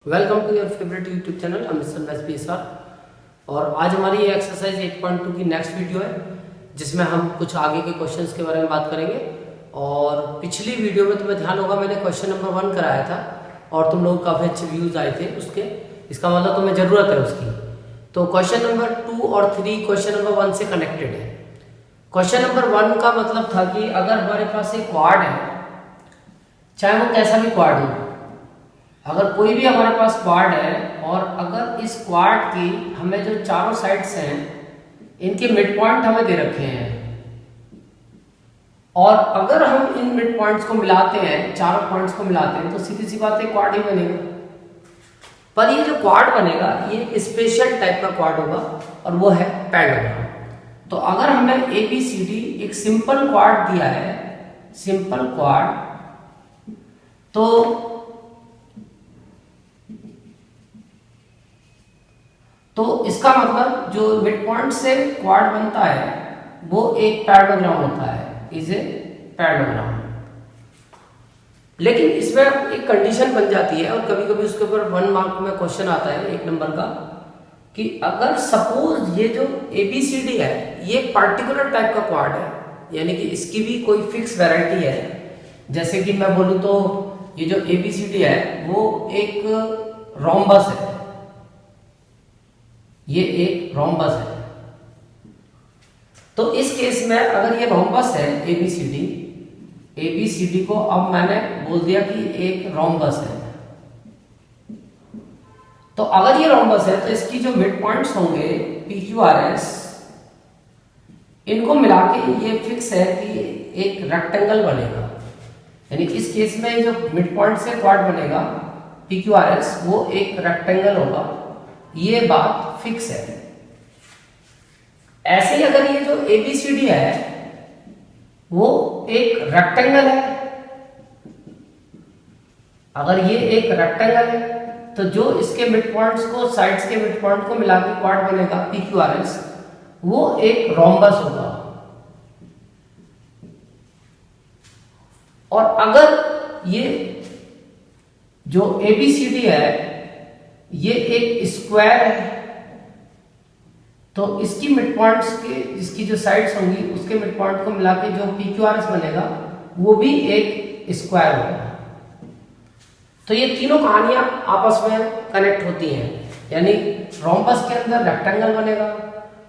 Welcome to your favourite YouTube channel Amit SPSR। और आज हमारी ये एक्सरसाइज 8.2 की नेक्स्ट वीडियो है जिसमें हम कुछ आगे के क्वेश्चंस के बारे में बात करेंगे। और पिछली वीडियो में तुम्हें ध्यान होगा मैंने क्वेश्चन नंबर 1 कराया था और तुम लोग काफ़ी अच्छे व्यूज आए थे उसके, इसका मतलब तुम्हें ज़रूरत है उसकी। तो क्वेश्चन नंबर 2 और 3 क्वेश्चन नंबर 1 से कनेक्टेड है। क्वेश्चन नंबर 1 का मतलब था कि अगर हमारे पास एक क्वाड है, चाहे वो कैसा भी क्वाड हो, अगर कोई भी हमारे पास क्वाड है और अगर इस क्वाड की हमें जो चारों साइड्स हैं इनके मिड पॉइंट हमें दे रखे हैं और अगर हम इन मिड पॉइंट्स को मिलाते हैं, चारों पॉइंट्स को मिलाते हैं, तो सीधी सी बात है क्वाड ही बनेगा। पर ये जो क्वाड बनेगा ये एक स्पेशल टाइप का क्वाड होगा और वो है पैरेललोग्राम। तो अगर हमें ABCD एक सिंपल क्वाड दिया है, सिंपल क्वाड, तो इसका मतलब जो मिड पॉइंट से क्वाड बनता है वो एक पैरेललोग्राम होता है, इज ए पैरेललोग्राम। लेकिन इसमें एक कंडीशन बन जाती है और कभी कभी उसके ऊपर 1 मार्क में क्वेश्चन आता है 1 नंबर का कि अगर सपोज ये जो ABCD है ये पर्टिकुलर टाइप का क्वाड है, यानी कि इसकी भी कोई फिक्स वैरायटी है। जैसे कि मैं बोलूँ तो ये जो ABCD है वो एक रोम्बस है, ये एक रोम्बस है। तो इस केस में अगर ये रोम्बस है ABCD को अब मैंने बोल दिया कि एक रोम्बस है। तो अगर ये रोम्बस है तो इसकी जो मिड पॉइंट्स होंगे PQRS, इनको मिला के ये फिक्स है कि एक रेक्टेंगल बनेगा। यानी इस केस में जो मिड पॉइंट से क्वाड बनेगा PQRS वो एक रेक्टेंगल होगा, ये बात फिक्स है। ऐसे ही अगर ये जो ABCD है वो एक रेक्टेंगल है, अगर ये एक रेक्टेंगल है तो जो इसके मिड पॉइंट्स को, साइड्स के मिड पॉइंट को मिला के क्वाड बनेगा PQRS वो एक रोम्बस होगा। और अगर ये जो ABCD है ये एक स्क्वायर है तो इसकी मिड पॉइंट्स के, इसकी जो साइड्स होंगी उसके मिड पॉइंट को मिला के जो PQRS बनेगा वो भी एक स्क्वायर होगा। तो ये तीनों कहानियां आपस में कनेक्ट होती हैं, यानी रोम्बस के अंदर रेक्टेंगल बनेगा,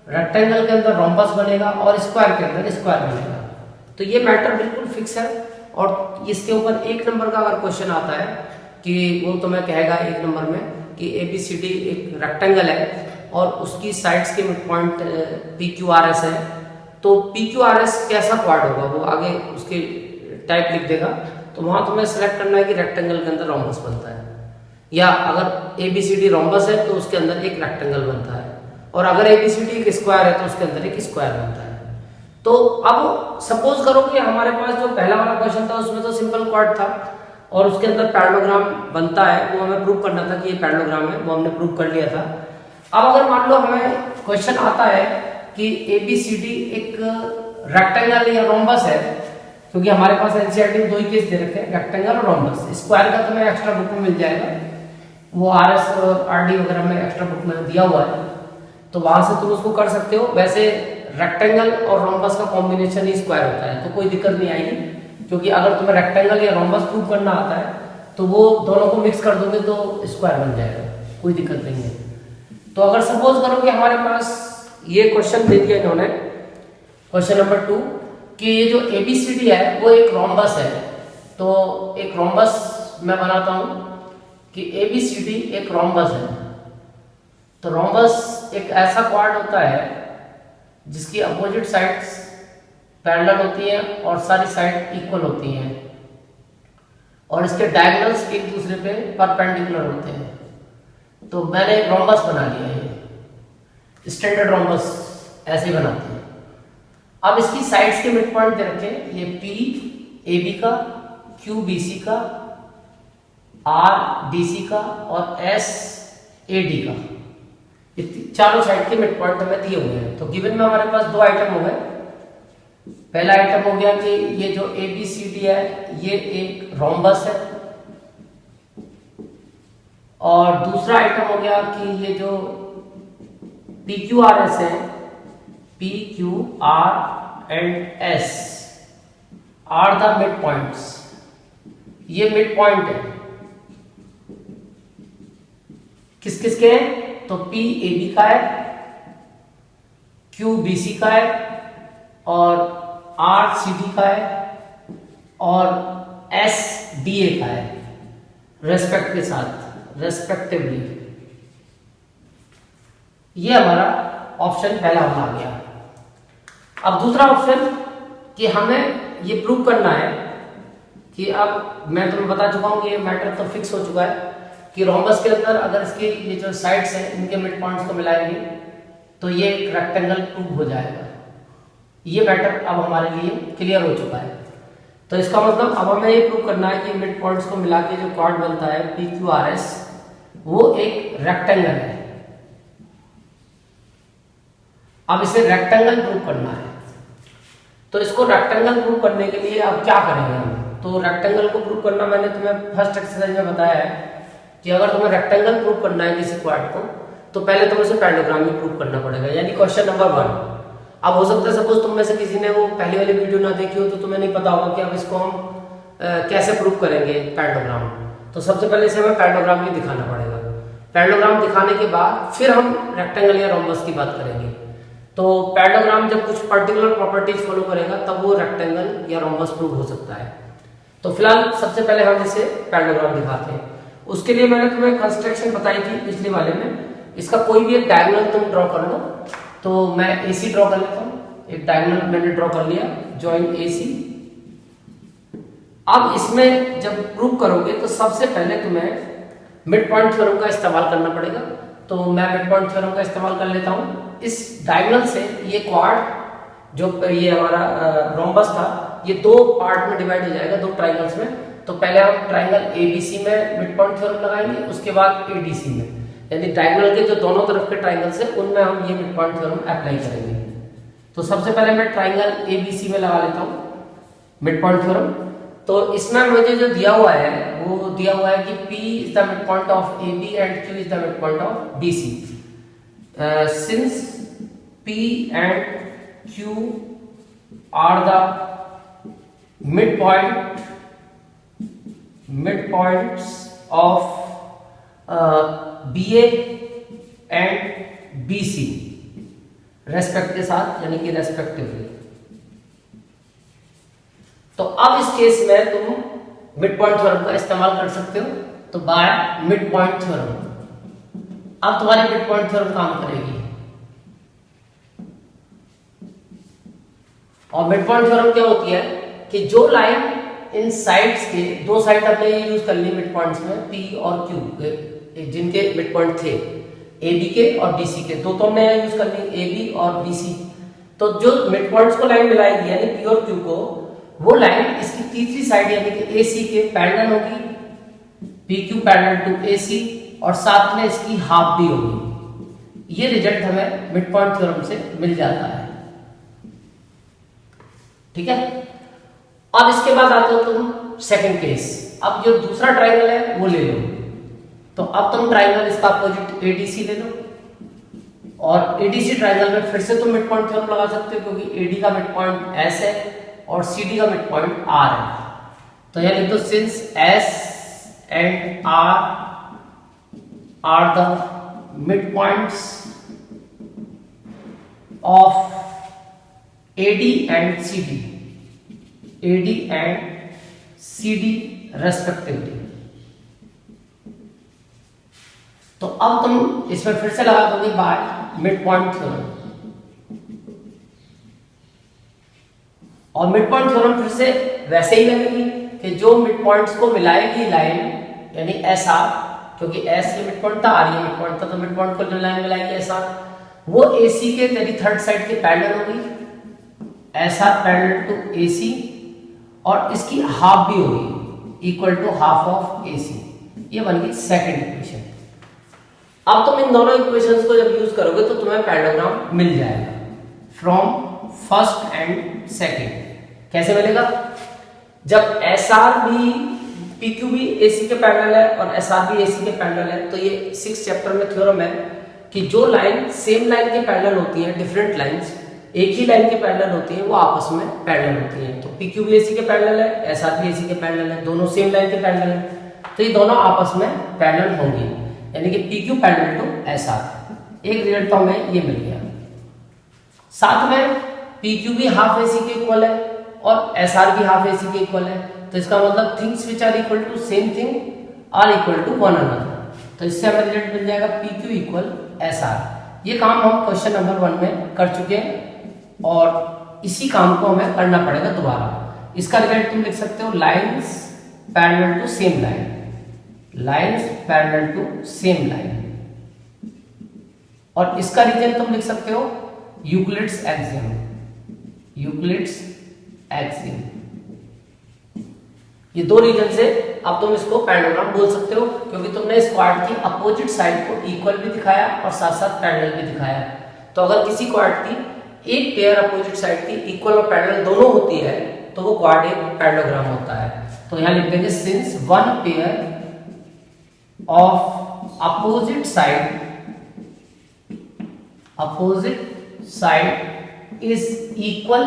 रेक्टेंगल के अंदर रोम्बस बनेगा और स्क्वायर के अंदर स्क्वायर बनेगा। तो ये मैटर बिल्कुल फिक्स है। और इसके ऊपर 1 नंबर का अगर क्वेश्चन आता है कि वो तुम्हें कहेगा 1 नंबर में कि ABCD एक रेक्टेंगल है और उसकी साइड्स के मिड पॉइंट PQRS है, तो PQRS कैसा क्वाड होगा वो आगे उसके टाइप लिख देगा। तो वहां तुम्हें सेलेक्ट करना है कि रेक्टेंगल के अंदर रोम्बस बनता है, या अगर ABCD रोम्बस है तो उसके अंदर एक रेक्टेंगल बनता है, और अगर ABCD एक स्क्वायर है तो उसके अंदर एक स्क्वायर बनता है। तो अब सपोज करो कि हमारे पास जो पहला वाला क्वेश्चन था उसमें तो सिंपल क्वाड था और उसके अंदर पैरेललोग्राम बनता है, वो हमें प्रूव करना था कि ये पैरेललोग्राम है, वो हमने प्रूव कर लिया था। अब अगर मान लो हमें क्वेश्चन आता है कि ABCD एक रेक्टेंगल या रोम्बस है, क्योंकि हमारे पास NCERT में 2 ही केस दे रखे हैं, रेक्टेंगल और रोम्बस। स्क्वायर का तुम्हें एक्स्ट्रा बुक में मिल जाएगा, वो RS और RD वगैरह में एक्स्ट्रा बुक में दिया हुआ है, तो वहां से तुम उसको कर सकते हो। वैसे रेक्टेंगल और रोम्बस का कॉम्बिनेशन ही स्क्वायर होता है, तो कोई दिक्कत नहीं आएगी, क्योंकि अगर तुम्हें रेक्टेंगल या रोम्बस प्रूव करना आता है तो वो दोनों को मिक्स कर दोगे तो स्क्वायर बन जाएगा, कोई दिक्कत नहीं है। तो अगर सपोज करो कि हमारे पास ये क्वेश्चन दे दिया इन्होंने, क्वेश्चन नंबर 2, कि ये जो ABCD है वो एक रोम्बस है, तो एक रोम्बस मैं बनाता हूं कि ABCD एक रोम्बस है। तो रोम्बस एक ऐसा क्वाड होता है जिसकी अपोजिट साइड्स पैरेलल होती हैं और सारी साइड इक्वल होती हैं और इसके डायगोनल्स एक दूसरे पे परपेंडिकुलर होते हैं। तो मैंने एक रोम्बस बना लिया है, स्टैंडर्ड रोम्बस ऐसे बनाते हैं। अब इसकी साइड्स के मिड पॉइंट दे रखे, ये PAB का, QBC का, RDC का और SAD का, चारों साइड के मिड पॉइंट हमें दिए हुए हैं। तो गिवन में हमारे पास 2 आइटम हो गए। पहला आइटम हो गया कि ये जो ABCD है ये एक रोम्बस है और दूसरा आइटम हो गया कि ये जो PQRS है, PQR and S are the mid points, ये मिड पॉइंट है किस किस के हैं, तो P AB का है, Q BC का है और R CD का है और S DA का है, रेस्पेक्ट के साथ, रेस्पेक्टिवली। ये हमारा ऑप्शन पहला आ गया। अब दूसरा ऑप्शन कि हमें ये प्रूव करना है कि अब मैं तुम्हें बता चुका हूं कि ये मैटर तो फिक्स हो चुका है कि रोम्बस के अंदर अगर इसके ये जो साइड्स हैं इनके मिड पॉइंट्स को मिलाएंगे तो ये एक रेक्टेंगल प्रूव हो जाएगा। ये मैटर अब हमारे लिए क्लियर हो चुका है। तो इसका मतलब अब हमें ये प्रूव करना है कि मिड पॉइंट्स को मिला के जो क्वाड बनता है PQRS वो एक रेक्टेंगल है। अब इसे रेक्टेंगल प्रूव करना है, तो इसको रेक्टेंगल प्रूव करने के लिए अब क्या करेंगे हम, तो रेक्टेंगल को प्रूव करना मैंने तुम्हें फर्स्ट एक्सरसाइज में बताया है कि अगर तुम्हें रेक्टेंगल प्रूव करना है किसी क्वाड को तो पहले तुम्हें उसे पैरेललोग्राम ही प्रूव करना पड़ेगा, यानी क्वेश्चन नंबर 1। अब हो सकता है सपोज तुम में से किसी ने वो पहली वाली वीडियो ना देखी हो तो तुम्हें नहीं पता होगा कि अब इसको हम कैसे प्रूव करेंगे पैरेललोग्राम। तो सबसे पहले इसे हमें पैरेललोग्राम ही दिखाना पड़ेगा। पैरेललोग्राम दिखाने के बाद फिर हम रेक्टेंगल या रोम्बस की बात करेंगे। तो पैरेललोग्राम जब कुछ पर्टिकुलर प्रॉपर्टीज फॉलो करेगा तब वो रेक्टेंगल या रोम्बस प्रूव हो सकता है। तो फिलहाल सबसे पहले हम इसे पैरेललोग्राम दिखाते हैं। उसके लिए मैंने तुम्हें कंस्ट्रक्शन बताई थी पिछले वाले में। इसका कोई भी एक डायगोनल तुम ड्रॉ कर लो, तो मैं AC ड्रॉ कर लेता हूँ। एक डायगोनल मैंने ड्रॉ कर लिया, जॉइन AC। अब इसमें जब प्रूव करोगे तो सबसे पहले तुम्हें मिड पॉइंट थ्योरम का इस्तेमाल करना पड़ेगा। तो मैं मिड पॉइंट थ्योरम का इस्तेमाल कर लेता हूँ। इस डायगोनल से ये क्वाड जो ये हमारा रोम्बस था ये दो पार्ट में डिवाइड हो जाएगा, दो ट्राइंगल्स में। तो पहले हम ट्राइंगल ABC में मिड पॉइंट थ्योरम लगाएंगे, उसके बाद ADC में, यानी डायगोनल के जो दोनों तरफ के ट्राइंगल्स हैं उनमें हम ये मिड पॉइंट थ्योरम अप्लाई करेंगे। तो सबसे पहले मैं ट्राइंगल ABC में लगा लेता हूँ मिड पॉइंट थ्योरम। तो इसमें मुझे जो दिया हुआ है वो दिया हुआ है कि P is the mid point of AB and Q is the mid point of BC। Since P and Q are the mid points of BA and BC respect के साथ, यानी कि रेस्पेक्टिवली। तो अब इस केस में तुम मिड पॉइंट थ्योरम का इस्तेमाल कर सकते हो। तो बाय मिड पॉइंट थ्योरम अब तुम्हारी मिड पॉइंट थ्योरम काम करेगी। और मिड पॉइंट थ्योरम क्या होती है कि जो लाइन इन साइड्स के दो साइड हमने यूज कर ली मिड पॉइंट्स में P और Q जिनके मिड पॉइंट थे AB के और BC के, दो तो हमने यहाँ यूज कर ली AB और BC। तो जो मिड पॉइंट्स को लाइन मिलाएगी यानी P और Q को, वो लाइन इसकी तीसरी साइड यानी कि AC के पैरेलल होगी, PQ पैरेलल टू AC, और साथ में इसकी हाफ भी होगी। ये रिजल्ट हमें मिड पॉइंट थ्योरम से मिल जाता है। ठीक है। अब इसके बाद आते हो तुम सेकंड केस। अब जो दूसरा ट्राइंगल है वो ले लो। तो अब तुम ट्राइंगल इसका अपोजिट ADC ले लो, और ADC ट्राइंगल में फिर से तुम मिड पॉइंट थ्योरम लगा सकते हो क्योंकि AD का मिड पॉइंट S है और CD का मिड पॉइंट R है। तो यह लिख दो, since S and R are the mid points of AD and CD respectively. तो अब तुम इसमें फिर से लगा दोगे बाय मिड पॉइंट थ्योरम, और मिड पॉइंट थ्योरम फिर से वैसे ही लगेगी कि जो मिड पॉइंट्स को मिलाएगी लाइन यानी SR, क्योंकि S ये मिड पॉइंट था, R ये मिड पॉइंट था, तो मिड पॉइंट को जो लाइन मिलाएगी SR वो AC के तेरी थर्ड साइड के पैरेलल होगी, SR पैरेलल टू AC, और इसकी हाफ भी होगी equal to half of AC। ये बन गई सेकंड इक्वेशन। अब तुम इन दोनों इक्वेशंस को जब यूज करोगे तो तुम्हें पैरेललोग्राम मिल जाएगा फ्रॉम फर्स्ट एंड सेकंड। कैसे मिलेगा? जब SR भी PQ भी AC के पैरेलल है और SR भी AC के पैरेलल है। तो ये 6th चैप्टर में थ्योरम है कि जो लाइन सेम लाइन के पैरेलल होती है, डिफरेंट लाइंस एक ही लाइन के पैरेलल होती हैं, वो आपस में पैरेलल होती हैं। तो PQ भी AC के पैरेलल है, SR भी AC के पैरेलल है, दोनों सेम लाइन के पैरेलल है, तो ये दोनों आपस में पैरेलल होंगी, यानी कि PQ पैरेलल टू SR। एक रिजल्ट तो हमें ये मिल गया। साथ में PQ भी हाफ AC के इक्वल है और SR भी हाफ AC के इक्वल है, तो इसका मतलब things which are equal to same thing are equal to one another. तो इससे हमें रिजल्ट मिल जाएगा PQ इक्वल SR। ये काम हम क्वेश्चन नंबर 1 में कर चुके हैं और इसी काम को हमें करना पड़ेगा दोबारा। इसका रिजल्ट तुम लिख सकते हो lines parallel to same line, lines parallel to same line. और इसका रीजन तुम लिख सकते हो यूक्लिड्स एक्सियम, यूक्लिड्स एक्सियम। ये दो रीजन से अब तुम इसको पैरेललोग्राम बोल सकते हो, क्योंकि तुमने इस क्वाड की अपोजिट साइड को इक्वल भी दिखाया और साथ साथ पैरेलल भी दिखाया। तो अगर किसी क्वाड की एक पेयर अपोजिट साइड की इक्वल और पैरेलल दोनों होती है तो वो क्वाड एक पैरेललोग्राम होता है। तो यहां लिख देंगे since one pair of opposite side is equal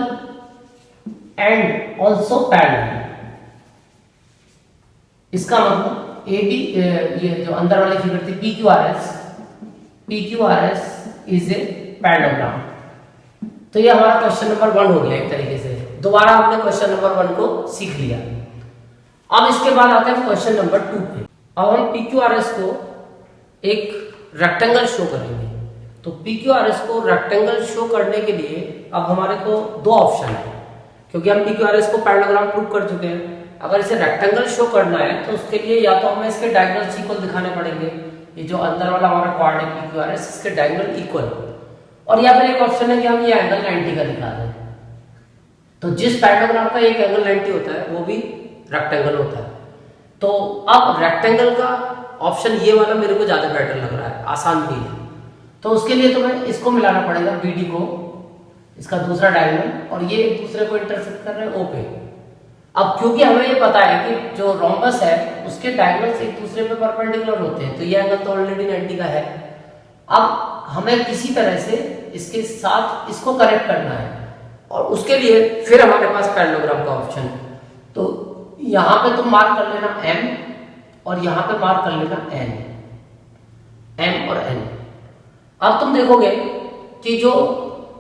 and also parallel. इसका मतलब AB, ये जो अंदर वाली फिगर थी PQRS इज ए पैरेललोग्राम। तो ये हमारा क्वेश्चन नंबर 1 हो गया एक तरीके से। दोबारा हमने क्वेश्चन नंबर 1 को सीख लिया। अब इसके बाद आते हैं क्वेश्चन नंबर 2 पे। अब हम PQRS को एक रेक्टेंगल शो करेंगे। तो PQRS को रेक्टेंगल शो करने के लिए अब हमारे को दो ऑप्शन है, क्योंकि हम PQRS को पैरेललोग्राम प्रूव कर चुके हैं। अगर इसे रेक्टेंगल शो करना है तो उसके लिए या तो हमें इसके डायगोनल्स इक्वल दिखाने पड़ेंगे, ये जो अंदर वाला हमारा क्वाड है PQRS, इसके डायगोनल इक्वल, और या फिर एक ऑप्शन है कि हम ये एंगल 90 का दिखा दें। तो जिस पैरेललोग्राम का एक एंगल 90 होता है वो भी रेक्टेंगल होता है। तो अब रेक्टेंगल का ऑप्शन ये वाला मेरे को ज्यादा बेटर लग रहा है, आसान भी है। तो उसके लिए तुम्हें इसको मिलाना पड़ेगा, BD को, इसका दूसरा डायगोनल, और ये एक दूसरे को इंटरसेक्ट कर रहे हैं O पे। अब क्योंकि हमें ये पता है कि जो रोम्बस है उसके डायगोनल्स एक दूसरे पे परपेंडिकुलर होते हैं, तो ये एंगल तो ऑलरेडी 90 का है। अब हमें किसी तरह से इसके साथ इसको कनेक्ट करना है, और उसके लिए फिर हमारे पास पैरेललोग्राम का ऑप्शन है। तो यहां पे तुम मार्क कर लेना M और यहां पे मार्क कर लेना N, M और N। अब तुम देखोगे कि जो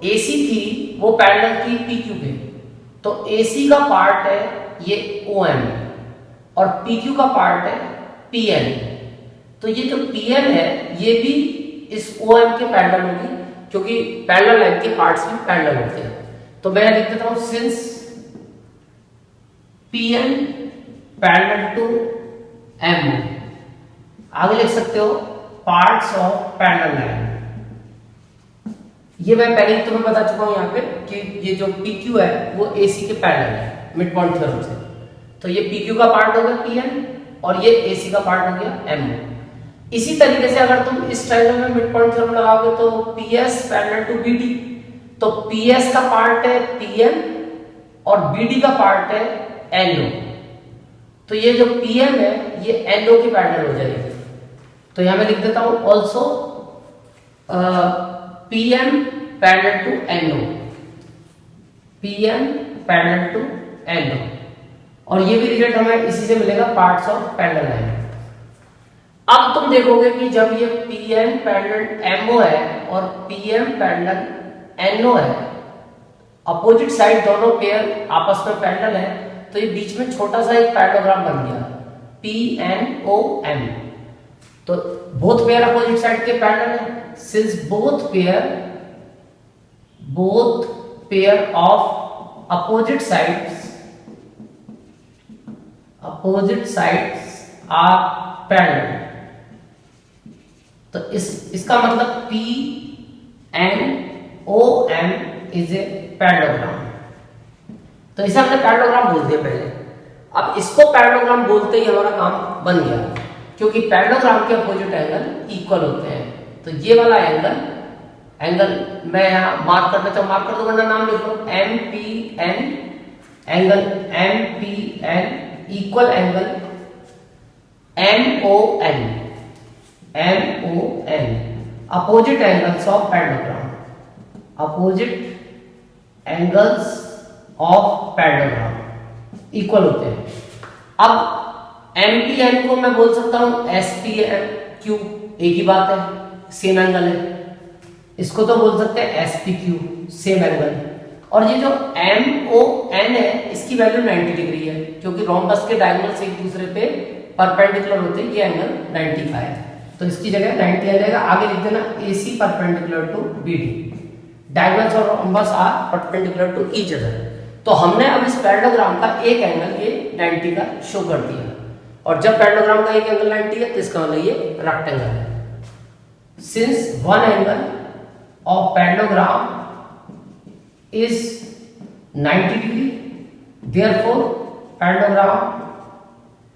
AC थी वो पैरेलल थी PQ पे, तो AC का पार्ट है ये OM और PQ का पार्ट है PN। तो ये जो PN है ये भी इस OM के पैरेलल होगी, क्योंकि पैरेलल लाइन के पार्ट्स भी पैरेलल होते हैं। तो मैं लिख देता हूं since PN parallel to M। आगे लिख सकते हो पार्ट्स ऑफ पैरेलल लाइन। ये मैं पहले ही तुम्हें बता चुका हूं यहाँ पे कि ये जो PQ है वो AC के पैरेलल है मिड पॉइंट थ्योरम से। तो ये PQ का पार्ट हो गया PN और ये AC का पार्ट हो गया M। इसी तरीके से अगर तुम इस ट्रायंगल में मिड पॉइंट थ्योरम लगाओगे तो PS पैरेलल टू BD, तो PS का पार्ट है PN और BD का पार्ट है NO। तो ये जो PM है ये NO की पैरेलल हो जाएगी। तो यहां मैं लिख देता हूं also PM parallel to NO, PM parallel to NO। और ये भी रिजल्ट हमें इसी से मिलेगा, पार्ट्स ऑफ पैरेलल लाइन। अब तुम देखोगे कि जब ये PM पैरेलल MO है और PM पैरेलल NO है, अपोजिट साइड दोनों पेयर आपस में पैरेलल है, तो ये बीच में छोटा सा एक पैरेललोग्राम बन गया PNOM। तो बोथ पेयर अपोजिट साइड के पैरेलल है, since both pair of opposite sides are parallel. तो इसका मतलब PNOM इज ए पैरेललोग्राम। तो इसे हमने पैरेललोग्राम बोल दिया पहले। अब इसको पैरेललोग्राम बोलते ही हमारा काम बन गया, क्योंकि पैरेललोग्राम के अपोजिट एंगल इक्वल होते हैं। तो ये वाला एंगल मैं यहां मार्क करना चाहूं, मार्क कर दो वरना नाम लिख लो, MPN, angle MPN equal angle MON, opposite angles of parallelogram, opposite angles of parallelogram equal होते हैं। अब MPN को मैं बोल सकता हूं SPQ, एक ही बात है, सेम एंगल है। इसको तो बोल सकते हैं SPQ, सेम एंगल। और ये जो MON है इसकी वैल्यू 90 डिग्री है, क्योंकि रोम्बस के डायगोनल्स एक दूसरे पे परपेंडिकुलर होते हैं। ये एंगल 95 है, तो इसकी जगह 90 आ जाएगा। आगे लिख देना AC perpendicular to BD, diagonals और rhombus are perpendicular to each other. तो हमने अब इस पैरेललोग्राम का एक एंगल ये 90 का शो कर दिया, और जब पैरेललोग्राम का एक एंगल 90 है तो इसका मतलब ये रेक्टेंगल है। Since one angle of parallelogram is 90 degree, therefore parallelogram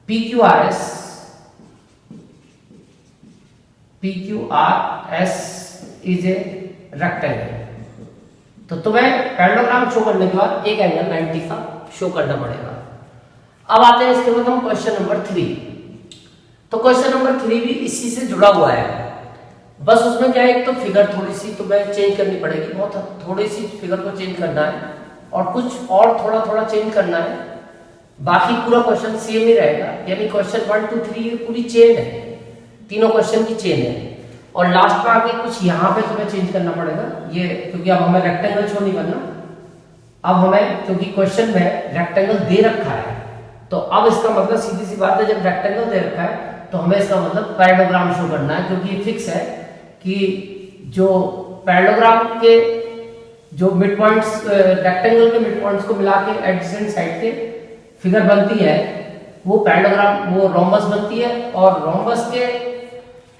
PQRS is a rectangle। तो तुम्हें पैरेललोग्राम शो करने के बाद एक एंगल 90 का शो करना पड़ेगा। अब आते हैं इसके बाद हम क्वेश्चन नंबर 3। तो क्वेश्चन नंबर 3 भी इसी से जुड़ा हुआ है, बस उसमें क्या है, एक तो फिगर थोड़ी सी तुम्हें चेंज करनी पड़ेगी, बहुत थोड़ी सी फिगर को चेंज करना है, और कुछ और थोड़ा थोड़ा चेंज करना है। बाकी पूरा क्वेश्चन सेम ही रहेगा, यानी क्वेश्चन 1 2 3 ये पूरी चेन है, तीनों क्वेश्चन की चेन है। और लास्ट में आके कुछ यहाँ पे तुम्हें चेंज करना पड़ेगा, ये क्योंकि अब हमें रेक्टेंगल शो नहीं करना। अब हमें, क्योंकि क्वेश्चन में रेक्टेंगल दे रखा है, तो अब इसका मतलब सीधी सी बात है, जब रेक्टेंगल दे रखा है तो हमें इसका मतलब पैरेललोग्राम शो करना है, क्योंकि ये फिक्स है कि जो पैरेललोग्राम के जो मिड पॉइंट्स, रेक्टेंगल के मिड पॉइंट्स को मिला के एडजेसेंट साइड के फिगर बनती है, वो पैरेललोग्राम, वो रोम्बस बनती है, और रोम्बस के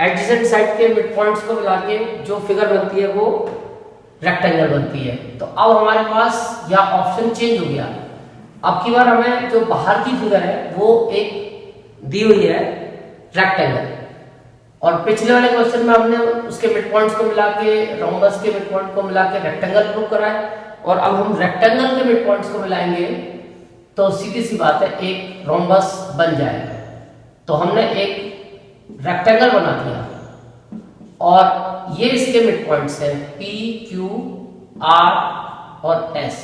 एडजेसेंट साइड के मिड पॉइंट्स को मिला के जो फिगर बनती है वो रेक्टेंगल बनती है। तो अब हमारे पास यह ऑप्शन चेंज हो गया। अब की बार हमें जो बाहर की फिगर है वो एक दी हुई है रेक्टेंगल, और पिछले वाले क्वेश्चन में हमने उसके मिड पॉइंट्स को मिला के, रोम्बस के मिड पॉइंट को मिला के रेक्टेंगल प्रूव करा है, और अब हम रेक्टेंगल के मिड पॉइंट्स को मिलाएंगे तो सीधी सी बात है एक रोम्बस बन जाएगा। तो हमने एक रेक्टेंगल बना दिया, और ये इसके मिड पॉइंट्स हैं P, Q, R और S।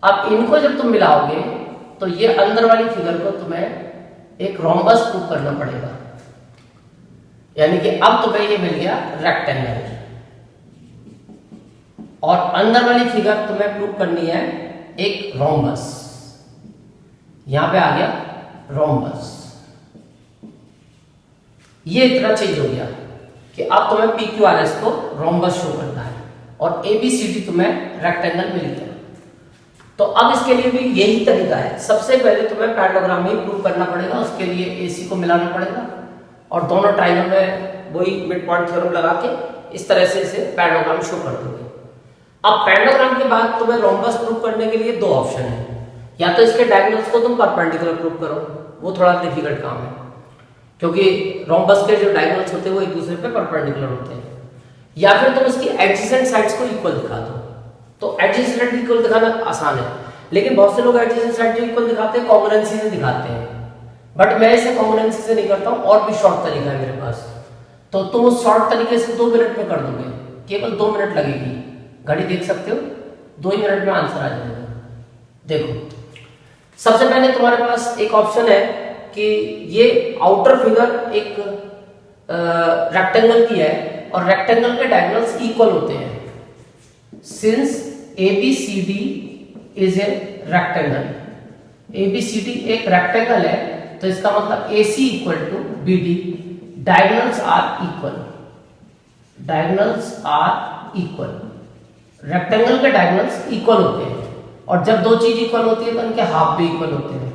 अब इनको जब तुम मिलाओगे तो ये अंदर वाली फिगर को तुम्हें एक रोम्बस प्रूव करना पड़ेगा, यानी कि अब तुम्हें ये मिल गया रेक्टेंगल, और अंदर वाली फिगर तुम्हें प्रूव करनी है एक रोम्बस। यहां पे आ गया रोम्बस, ये इतना चेंज हो गया कि अब तुम्हें PQRS को रोम्बस शो करना है, और ABCD तुम्हें रेक्टेंगल मिल गया। तो अब इसके लिए भी यही तरीका है, सबसे पहले तुम्हें पैरेललोग्राम ही प्रूव करना पड़ेगा, उसके लिए AC को मिलाना पड़ेगा, और दोनों ट्रायंगल में वही मिड पॉइंट थ्योरम लगा के इस तरह से इसे पैरेललोग्राम शो कर दोगे। अब पैरेललोग्राम के बाद तुम्हें रोम्बस प्रूव करने के लिए दो ऑप्शन है, या तो इसके डायगोनल्स को तुम परपेंडिकुलर प्रूव करो, वो थोड़ा डिफिकल्ट काम है, क्योंकि रोम्बस के जो डायगोनल्स होते हैं वो एक दूसरे पे परपेंडिकुलर होते हैं, या फिर तुम इसकी एडजेसेंट साइड्स को इक्वल दिखा दो। तो एडजेसेंट साइड इक्वल दिखाना आसान है, लेकिन बहुत से लोग एडजेसेंट साइड जो इक्वल दिखाते हैं कॉन्ग्रुएंसी से दिखाते हैं, बट मैं इसे कॉन्ग्रुएंसी से नहीं करता हूं, और भी शॉर्ट तरीका है मेरे पास। तो तुम उस शॉर्ट तरीके से 2 मिनट में कर दोगे, केवल 2 मिनट लगेगी, घड़ी देख सकते हो, 2 ही मिनट में आंसर आ जाएगा। देखो, सबसे पहले तुम्हारे पास एक ऑप्शन है कि ये आउटर फिगर एक रेक्टेंगल की है, और रेक्टेंगल के डायगोनल्स इक्वल होते हैं। Since ABCD is a rectangle, ABCD एक रेक्टेंगल है, तो इसका मतलब AC equal to BD, diagonals are equal, diagonals are equal, rectangle के डायगोनल्स इक्वल होते हैं, और जब दो चीज इक्वल होती है तो उनके हाफ भी इक्वल होते हैं।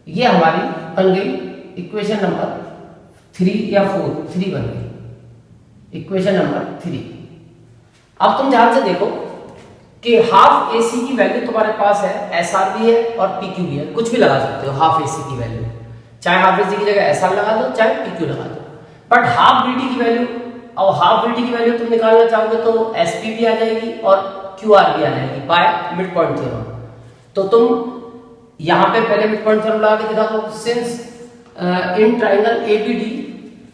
ये हमारी बन गई इक्वेशन नंबर 3 या 4, 3 बन गई इक्वेशन नंबर 3। अब तुम ध्यान से देखो कि हाफ AC की वैल्यू तुम्हारे पास है, SR भी है और PQ भी है, कुछ भी लगा सकते हो हाफ AC की वैल्यू, चाहे हाफ AC की जगह SR लगा दो, चाहे PQ लगा दो। बट हाफ BD की वैल्यू, और हाफ BD की वैल्यू तुम निकालना चाहोगे तो SP भी आ जाएगी और QR भी आ जाएगी बाय मिड पॉइंट थ्योरम। तो तुम यहां पे पहले मिड पॉइंट थ्योरम लगा के दिखा दो, सिंस इन ट्राइंगल एबीडी,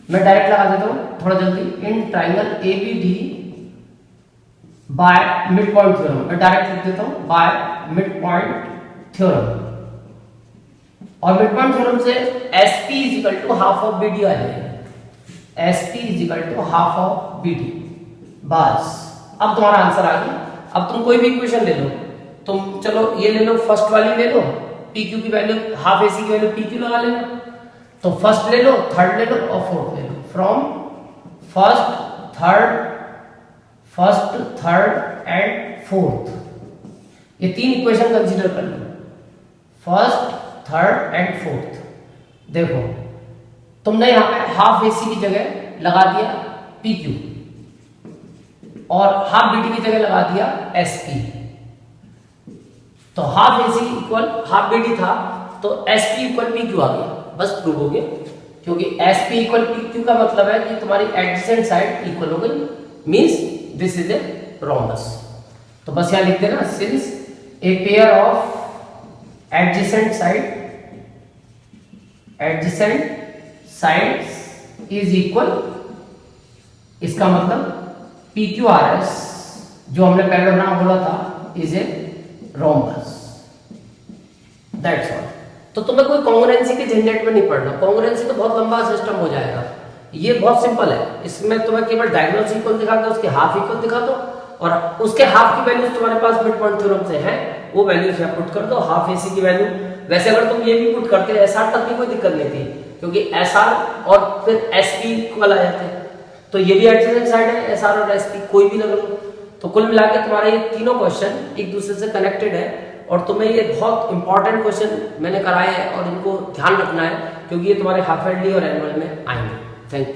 मैं डायरेक्ट लगा देता हूं थोड़ा जल्दी, in triangle ABD by mid point theorem, मैं डायरेक्ट लिख देता हूं बाय मिड पॉइंट थ्योरम। और मिड पॉइंट थ्योरम से SP is equal to half of BD आ जाएगा, SP is equal to half of BD। बस अब तुम्हारा आंसर आ गया। अब तुम कोई भी इक्वेशन ले लो, तुम चलो ये ले लो, फर्स्ट वाली ले लो, PQ की वैल्यू हाफ AC की वैल्यू PQ लगा लेना, तो फर्स्ट ले लो, थर्ड ले लो और फोर्थ ले लो। From first third and fourth, ये तीन इक्वेशन कंसीडर कर लो, फर्स्ट थर्ड एंड फोर्थ। देखो तुमने यहां पे हाफ AC की जगह लगा दिया PQ और हाफ BD की जगह लगा दिया SP, तो half AC equal half BD था, तो SP इक्वल PQ आ गया, बस प्रूव हो गया। क्योंकि SP इक्वल PQ का मतलब है कि तुम्हारी एडजेसेंट साइड इक्वल हो गई, means this is a rhombus. तो बस यहां लिख देना, since a pair of adjacent sides is equal, इसका मतलब PQRS जो हमने पैरेललोग्राम बोला था is a rhombus, that's all. तो तुम्हें कोई कॉन्ग्रुएंसी के झंझट में नहीं पड़ना, कॉन्ग्रुएंसी तो बहुत लंबा सिस्टम हो जाएगा, ये बहुत सिंपल है। इसमें तुम्हें केवल डायगोनल इक्वल दिखा दो, उसके हाफ इक्वल दिखा दो और उसके हाफ की वैल्यूज तुम्हारे पास मिड पॉइंट थ्योरम से है, वो वैल्यूज यहां पुट कर दो, हाफ AC की वैल्यू। वैसे अगर तुम ये भी पुट करते SR तक भी कोई दिक्कत नहीं थी, क्योंकि SR और फिर SP इक्वल आ जाते हैं, तो ये भी एडजेसेंट साइड है, SR और SP कोई भी लगा लो। तो कुल मिलाकर तुम्हारा ये तीनों क्वेश्चन एक दूसरे से कनेक्टेड है और तुम्हें ये बहुत इंपॉर्टेंट क्वेश्चन मैंने कराए हैं और इनको ध्यान रखना है, क्योंकि ये तुम्हारे हाफ ईयरली और एनुअल में आएंगे। Thank you.